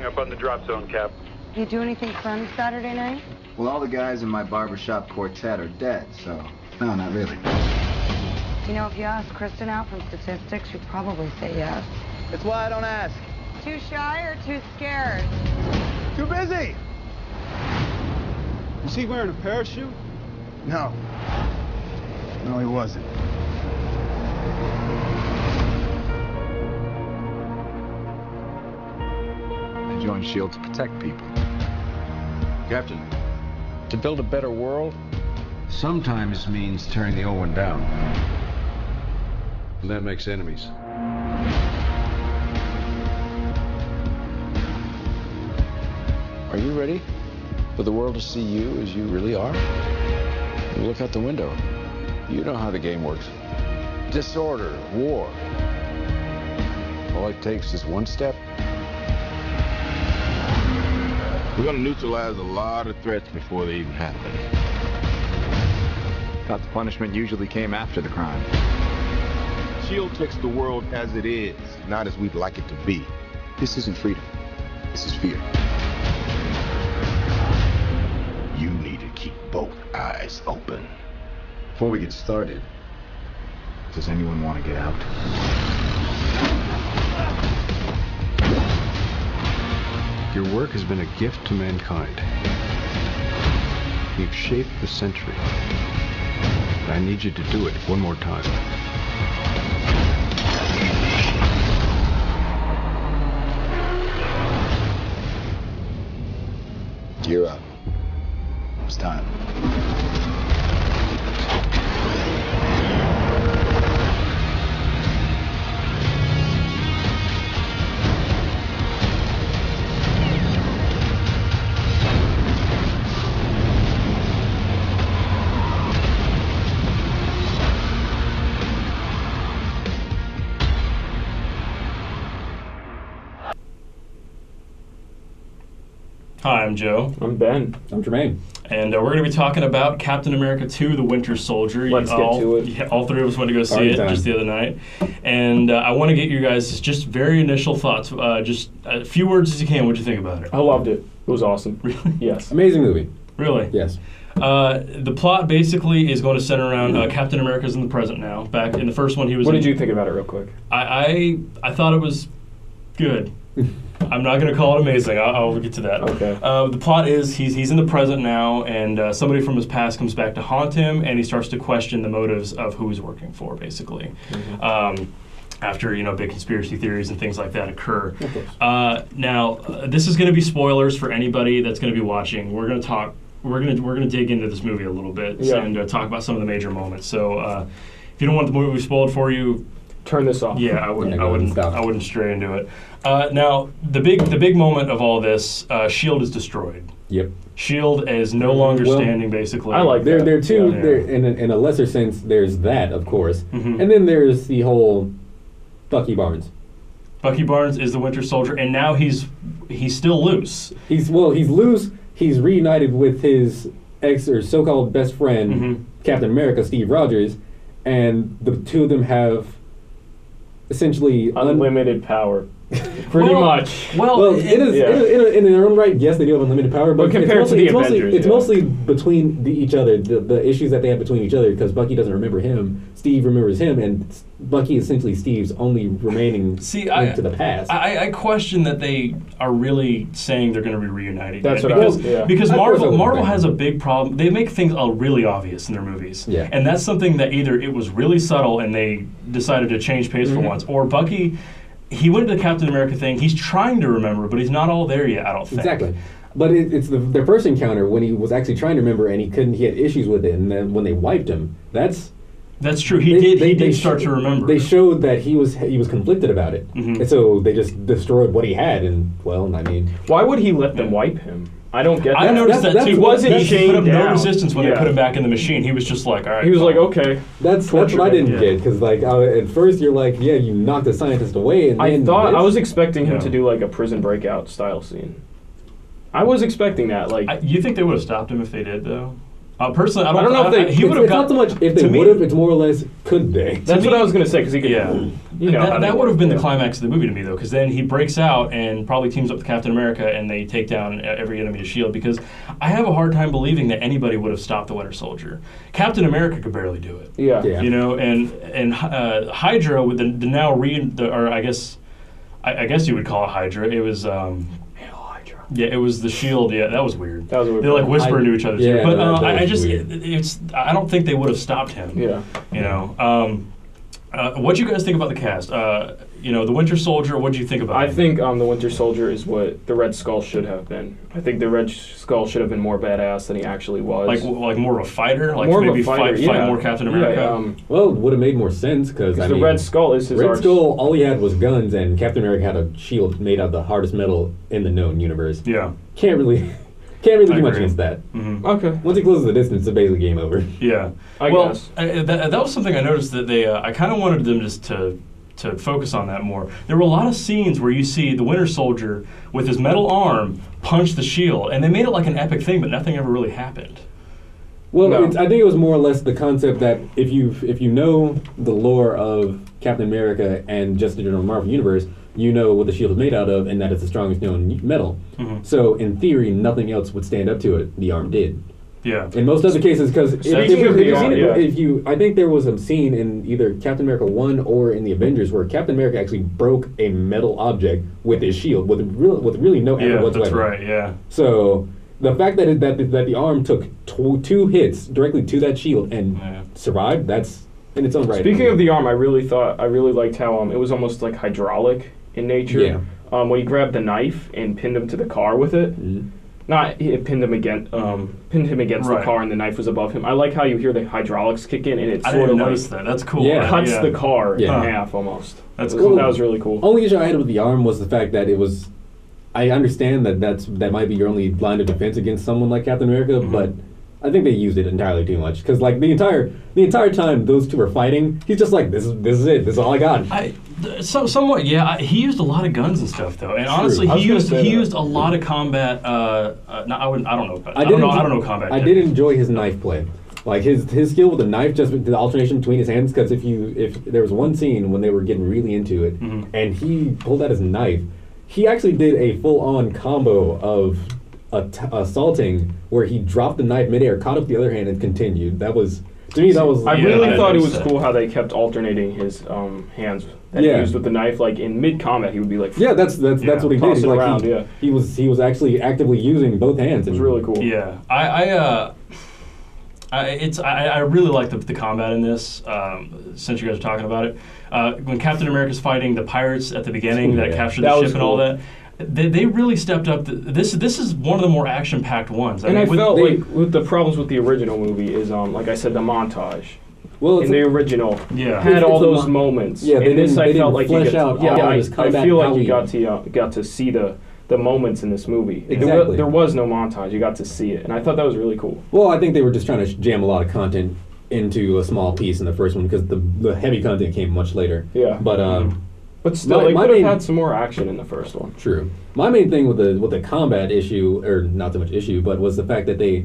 hung up on the drop zone, Cap. You do anything fun Saturday night? Well, all the guys in my barbershop quartet are dead, so no, not really. You know, if you ask Kristen out from statistics, she'd probably say yes. That's why I don't ask. Too shy or too scared? Too busy! Was he wearing a parachute? No. No, he wasn't. I joined S.H.I.E.L.D. to protect people. Captain, to build a better world sometimes means tearing the old one down. And that makes enemies. Are you ready for the world to see you as you really are? Look out the window. You know how the game works. Disorder, war. All it takes is one step. We're gonna neutralize a lot of threats before they even happen. Thought the punishment usually came after the crime. S.H.I.E.L.D. takes the world as it is, not as we'd like it to be. This isn't freedom. This is fear. You need to keep both eyes open. Before we get started, does anyone want to get out? Your work has been a gift to mankind. You've shaped the century. But I need you to do it one more time. Gear up. It's time. Hi, I'm Joe. I'm Ben. I'm Jermaine. And we're going to be talking about Captain America 2, The Winter Soldier. Let's get to it. Yeah, all three of us went to go see it just the other night. And I want to get you guys just very initial thoughts. Just a few words as you can. What did you think about it? I loved it. It was awesome. Really? Yes. Amazing movie. Really? Yes. The plot basically is going to center around Captain America's in the present now. Back in the first one, he was What did you think about it real quick? I thought it was good. I'm not going to call it amazing. I'll get to that. Okay. The plot is he's in the present now, and somebody from his past comes back to haunt him, and he starts to question the motives of who he's working for, basically. Mm-hmm. After big conspiracy theories and things like that occur. Now, this is going to be spoilers for anybody that's going to be watching. We're going to talk. We're going to dig into this movie a little bit and talk about some of the major moments. So, if you don't want the movie spoiled for you, turn this off. Yeah, I wouldn't stray into it. Now, the big moment of all this, S.H.I.E.L.D. is destroyed. Yep. S.H.I.E.L.D. is no longer standing, basically. I like that. There are two. In a lesser sense, there's that, of course, and then there's the whole Bucky Barnes. Bucky Barnes is the Winter Soldier, and now he's still loose. He's loose. He's reunited with his ex or so-called best friend, Captain America, Steve Rogers, and the two of them have essentially unlimited power. Pretty much. Well, it is in their own right. Yes, they do have unlimited power, but compared to the Avengers, it's mostly between each other. The issues that they have between each other, because Bucky doesn't remember him, Steve remembers him, and Bucky is essentially Steve's only remaining link to the past. I question that they are really saying they're going to be reunited. That's because Marvel has a big problem. They make things really obvious in their movies, and that's something that either it was really subtle and they decided to change pace for once, or Bucky. He went to the Captain America thing. He's trying to remember, but he's not all there yet, I don't think. Exactly. But it's their first encounter when he was actually trying to remember and he had issues with it, and then when they wiped him, that's true. He did start to remember. They showed that he was conflicted about it, and so they just destroyed what he had. And why would he let them wipe him? I don't get that. I noticed that too. He put up no resistance when they put him back in the machine. He was just like, all right. He was like, okay. That's what I didn't get, because at first you're like, yeah, you knocked the scientist away, and then I was expecting him to do like a prison breakout style scene. I was expecting that. You think they would have stopped him if they did, though? Personally, I don't know if they. He would have It's not got so much if they to me- would have. It's more or less could they? That's what I was gonna say because he could. Yeah, You know, how they that would have work, been yeah. the climax of the movie to me, though, because then he breaks out and probably teams up with Captain America, and they take down every enemy of S.H.I.E.L.D. Because I have a hard time believing that anybody would have stopped the Winter Soldier. Captain America could barely do it. Yeah. Yeah. You know, and Hydra with the now or I guess you would call it Hydra. It was yeah, it was the Shield. Yeah, that was weird. That was a weird They like part. whisper into each other's Yeah, ear. But that I was just weird. it's I don't think they would have stopped him. Yeah. You know. What do you guys think about the cast? You know, the Winter Soldier. What do you think about? I him? think the Winter Soldier is what the Red Skull should have been. I think the Red Skull should have been more badass than he actually was. like more of a fighter, like More of a maybe fighter, fight yeah. more Captain America. Yeah, Well, it would have made more sense because the Red Skull is his Red arch. Skull, all he had was guns, and Captain America had a shield made out of the hardest metal in the known universe. Yeah. Can't really I do much agree. against that. Mhm. Okay. Once he closes the distance, it's basically game over. Yeah. I well, guess. that was something I noticed that they. I kind of wanted them just to focus on that more. There were a lot of scenes where you see the Winter Soldier with his metal arm punch the shield, and they made it like an epic thing, but nothing ever really happened. Well, No. I think it was more or less the concept that if you know the lore of Captain America and just the general Marvel universe, you know what the shield is made out of, and that it's the strongest known metal. Mhm. So in theory, nothing else would stand up to it. The arm did. Yeah. In most other cases, because Speaking of the arm, yeah. I think there was a scene in either Captain America 1 or in the Avengers where Captain America actually broke a metal object with his shield with really no effort Yeah, whatsoever. that's right. Yeah. So the fact that that the arm took two hits directly to that shield and Yeah. survived, that's in its own right. Speaking of the arm, I really liked how it was almost like hydraulic in nature. Yeah. When he grabbed the knife and pinned him to the car with it. Mhm. Not he pinned him against Right. the car, and the knife was above him. I like how you hear the hydraulics kick in, and it I sort didn't of notice like that. That's cool. Yeah. cuts the car Yeah. in half almost. That's That was- cool. That was really cool. Only issue I had with the arm was the fact that it was. I understand that might be your only line of defense against someone like Captain America, Mhm. but I think they used it entirely too much. Because like the entire time those two were fighting, he's just like, this is it. This is all I got. Somewhat, yeah. He used a lot of guns and stuff, though, and honestly, I was he gonna used say that. a lot of combat. No, I don't know. I did don't know combat. I yet. did enjoy his knife play. Like his skill with the knife, just with the alternation between his hands. Because if there was one scene when they were getting really into it, Mhm. and he pulled out his knife, he actually did a full-on combo of assaulting where he dropped the knife midair, caught up the other hand, and continued. That was to me. That was. I Yeah, really I thought it was noticed that. cool how they kept alternating his hands that Yeah. he used with the knife. Like in mid combat, he would be like, Yeah, that's what he did. Toss He's it like around, he, yeah. he was actually actively using both hands. It was really cool. Yeah, I really like the combat in this. Since you guys are talking about it, when Captain America's fighting the pirates at the beginning that Yeah. captured That the was ship and all cool. that, they really stepped up. This is one of the more action-packed ones. And mean, I with- felt like with the problems with the original movie is like I said, the montage. Well, In the original, Yeah. had It's all a those mo- moments. Yeah, in this, I they felt didn't like flesh you out got, all I his combat, feel how like you he- got to see the moments in this movie. Exactly. There was no montage. You got to see it, and I thought that was really cool. well, I think they were just trying to jam a lot of content into a small piece in the first one because the heavy content came much later. Yeah. But But still, My- they my could have main- had some more action in the first one. true. My main thing with the combat issue, or not so much issue, but was the fact that they,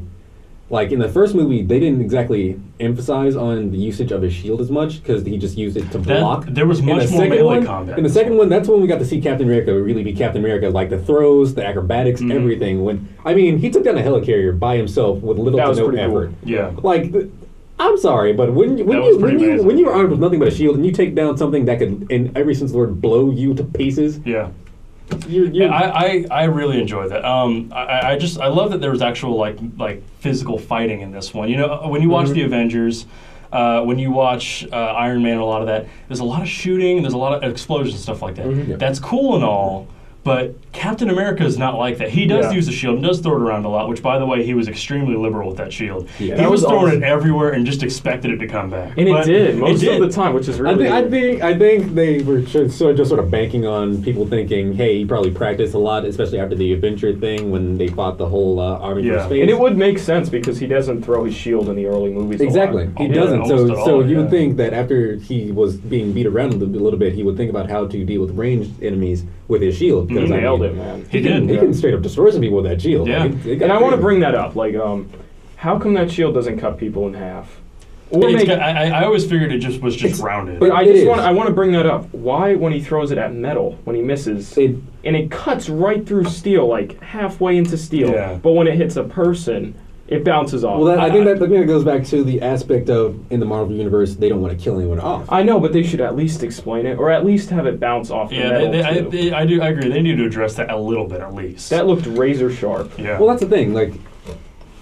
like in the first movie, they didn't exactly emphasize on the usage of his shield as much because he just used it to block. There was In the much more second melee one- combat. In the second one, that's when we got to see Captain America really be Captain America, like the throws, the acrobatics, Mhm. everything. He took down a helicarrier by himself with little That to was no pretty cool. effort. Yeah. Like, I'm sorry, but when That was pretty amazing. you're armed with nothing but a shield and you take down something that could, in every sense of the word, blow you to pieces, Yeah. you're Yeah, I really enjoyed that. I love that there was actual like physical fighting in this one. You know, when you watch the Avengers, when you watch Iron Man, a lot of that, there's a lot of shooting, there's a lot of explosions and stuff like that. Yeah. That's cool and all. But Captain America is not like that. He does Yeah. use the shield and does throw it around a lot, which, by the way, he was extremely liberal with that shield. Yeah. He That was was throwing awesome. it everywhere and just expected it to come back. And But it did most it of the time, which is really. I think they were just sort of banking on people thinking, hey, he probably practiced a lot, especially after the adventure thing when they fought the whole army Yeah. from space. And it would make sense because he doesn't throw his shield in the early movies. Exactly, A lot. he Yeah, doesn't. almost at So all, you yeah. would think that after he was being beat around a little bit, he would think about how to deal with ranged enemies with his shield. He 'cause, I nailed mean, it, man. He He did. can straight up destroy some people with that shield. Yeah. Like, it got And I want to crazy. bring that up. Like, How come that shield doesn't cut people in half? Or I always figured it just was rounded. But I want to bring that up. Why, when he throws it at metal, when he misses, and it cuts right through steel, like halfway into steel, but when it hits a person, it bounces off. Well, I think that goes back to the aspect of, in the Marvel Universe, they don't want to kill anyone off. I know, but they should at least explain it, or at least have it bounce off the metal, too. I agree. They need to address that a little bit, at least. That looked razor sharp. Yeah. Well, that's the thing, like,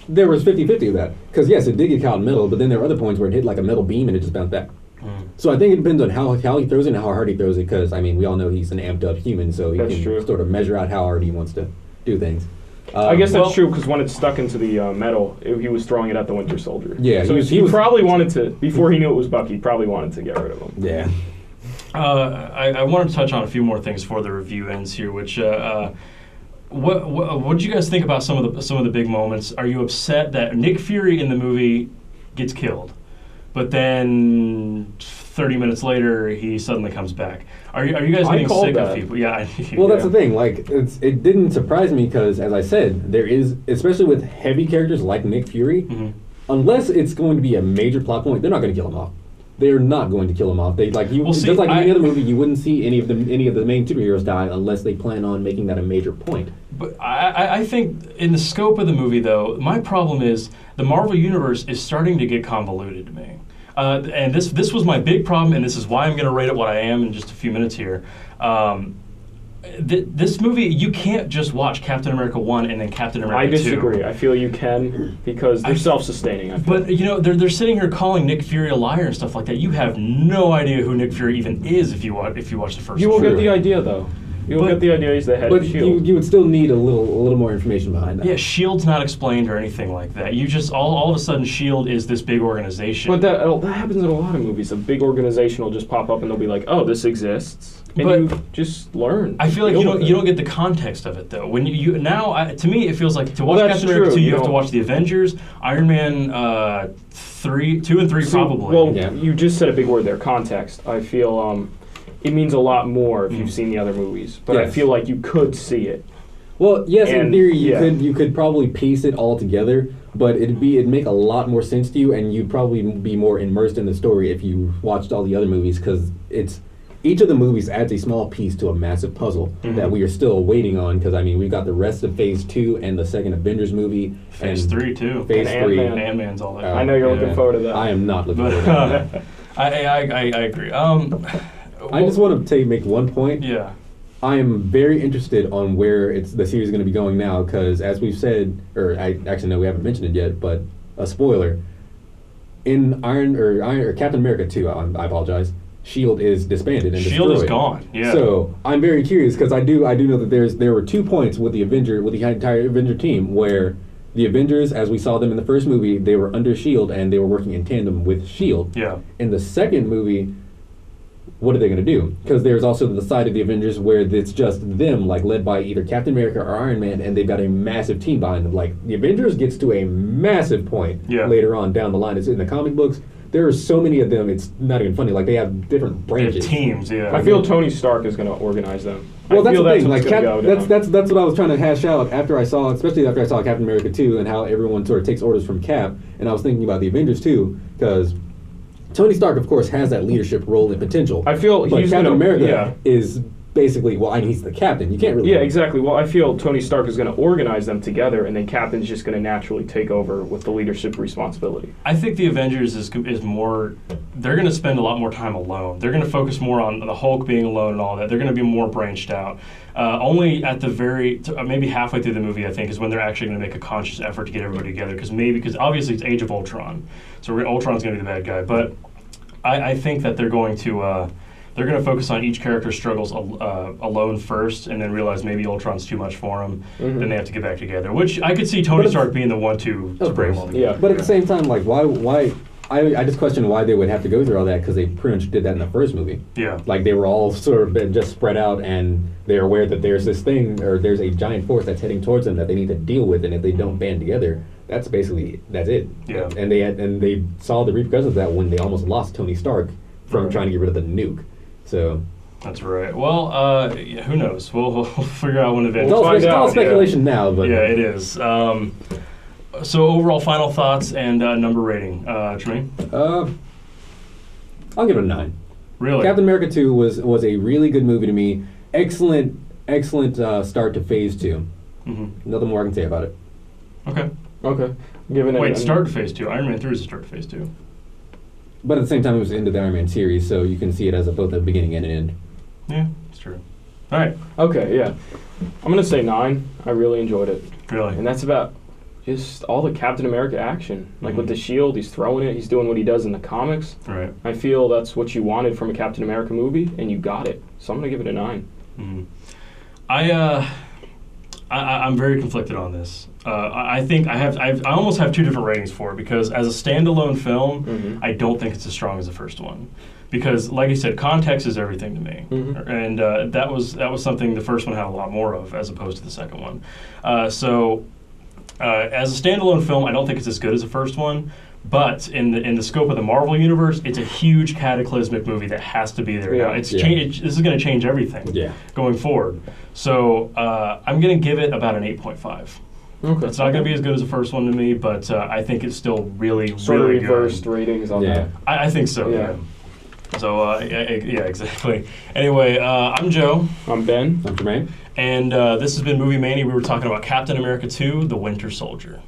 there was 50-50 of that. Because, yes, it did get caught in metal, but then there were other points where it hit like a metal beam and it just bounced back. So I think it depends on how he throws it and how hard he throws it, because, I mean, we all know he's an amped-up human, so he can sort of measure out how hard he wants to do things. I guess that's true, because when it stuck into the metal, he was throwing it at the Winter Soldier. Yeah, so he probably wanted to, before he knew it was Bucky, he probably wanted to get rid of him. Yeah. I wanted to touch on a few more things before the review ends here, which... What did you guys think about some of the big moments? Are you upset that Nick Fury in the movie gets killed, but then 30 minutes later he suddenly comes back? Are you guys getting sick of people? Yeah. Well, that's the thing. Like, it didn't surprise me because, as I said, there is, especially with heavy characters like Nick Fury, unless it's going to be a major plot point, they're not going to kill him off. They're not going to kill him off. Just like any other movie, you wouldn't see any of the main superheroes die unless they plan on making that a major point. But I think in the scope of the movie, though, my problem is the Marvel Universe is starting to get convoluted to me. And this was my big problem, and this is why I'm going to rate it what I am in just a few minutes here. This movie, you can't just watch Captain America 1 and then Captain America 2. I disagree. I feel you can, because they're self-sustaining. But, you know, they're sitting here calling Nick Fury a liar and stuff like that. You have no idea who Nick Fury even is if you watch the first one. You will get the idea, though. You'll get the idea he's the head of S.H.I.E.L.D. But you would still need a little more information behind that. Yeah, S.H.I.E.L.D.'s not explained or anything like that. You just, all of a sudden, S.H.I.E.L.D. is this big organization. But that happens in a lot of movies. A big organization will just pop up and they'll be like, oh, this exists. And but you just learn. I feel like you don't get the context of it, though. When you now, to me, it feels like to watch Captain America 2, you have to watch the Avengers, Iron Man 2 and 3 probably. Well, you just said a big word there, context. I feel it means a lot more if you've seen the other movies. But I feel like you could see it. Well, yes, in theory, you could probably piece it all together, but it'd make a lot more sense to you, and you'd probably be more immersed in the story if you watched all the other movies, because each of the movies adds a small piece to a massive puzzle that we are still waiting on, because, I mean, we've got the rest of Phase 2 and the second Avengers movie. Phase 3, too. Phase 3. Ant-Man's all there. I know you're looking forward to that. I am not looking forward to that. I agree. I just want to make one point. Yeah. I am very interested on where the series is going to be going now, because as we've said, or I actually know we haven't mentioned it yet, but a spoiler, in Captain America 2, I apologize, S.H.I.E.L.D. is disbanded and S.H.I.E.L.D. destroyed. is gone. Yeah. So I'm very curious, because I do know that there were 2 points with the entire Avenger team where the Avengers, as we saw them in the first movie, they were under S.H.I.E.L.D. and they were working in tandem with S.H.I.E.L.D. Yeah. In the second movie, what are they going to do? Because there's also the side of the Avengers where it's just them, like led by either Captain America or Iron Man, and they've got a massive team behind them. Like, the Avengers gets to a massive point later on down the line. It's in the comic books. There are so many of them, it's not even funny. Like, they have different branches. Teams, yeah. I feel Tony Stark is going to organize them. Well, that's the thing. Like, that's what I was trying to hash out especially after I saw Captain America 2 and how everyone sort of takes orders from Cap. And I was thinking about the Avengers too, because Tony Stark, of course, has that leadership role and potential. I feel but Captain America is basically, he's the captain. You can't really... Yeah, exactly. Well, I feel Tony Stark is going to organize them together, and then Captain's just going to naturally take over with the leadership responsibility. I think the Avengers is more... They're going to spend a lot more time alone. They're going to focus more on the Hulk being alone and all that. They're going to be more branched out. Only at the maybe halfway through the movie, I think, is when they're actually going to make a conscious effort to get everybody together, because obviously it's Age of Ultron. So Ultron's going to be the bad guy. But I think that they're going to... They're going to focus on each character's struggles alone first, and then realize maybe Ultron's too much for them. Then they have to get back together. Which I could see Tony Stark being the one to bring them all together. Yeah, but at the same time, like, why? I just question why they would have to go through all that, because they pretty much did that in the first movie. Yeah, like they were all sort of just spread out, and they're aware that there's this thing, or there's a giant force that's heading towards them that they need to deal with, and if they don't band together, that's it. Yeah, and they saw the repercussions of that when they almost lost Tony Stark from trying to get rid of the nuke. So that's right. Well, who knows? We'll figure out when eventually. It's all speculation now, but yeah, it is. So overall, final thoughts and number rating, Tremaine. I'll give it a 9. Really? Captain America 2 was a really good movie to me. Excellent start to Phase 2. Mm-hmm. Nothing more I can say about it. Okay. Giving it. Wait, start to Phase 2. Iron Man 3 is a start to Phase 2. But at the same time, it was the end of the Iron Man series, so you can see it as both a beginning and an end. Yeah, it's true. All right. Okay, yeah. I'm going to say 9. I really enjoyed it. Really? And that's about just all the Captain America action. Like with the shield, he's throwing it. He's doing what he does in the comics. Right. I feel that's what you wanted from a Captain America movie, and you got it. So I'm going to give it a 9. Mm-hmm. I'm very conflicted on this. I think I almost have 2 different ratings for it because as a standalone film, I don't think it's as strong as the first one. Because, like I said, context is everything to me, and that was something the first one had a lot more of as opposed to the second one. As a standalone film, I don't think it's as good as the first one. But in the scope of the Marvel universe, it's a huge cataclysmic movie that has to be there. Yeah. Now this is going to change everything going forward. So I'm going to give it about an 8.5. Okay. It's not going to be as good as the first one to me, but I think it's still really, sort really of reversed good. ratings on that. I think so. Yeah. So yeah, exactly. Anyway, I'm Joe. I'm Ben. I'm Jermaine. And this has been Movie Mania. We were talking about Captain America 2: The Winter Soldier.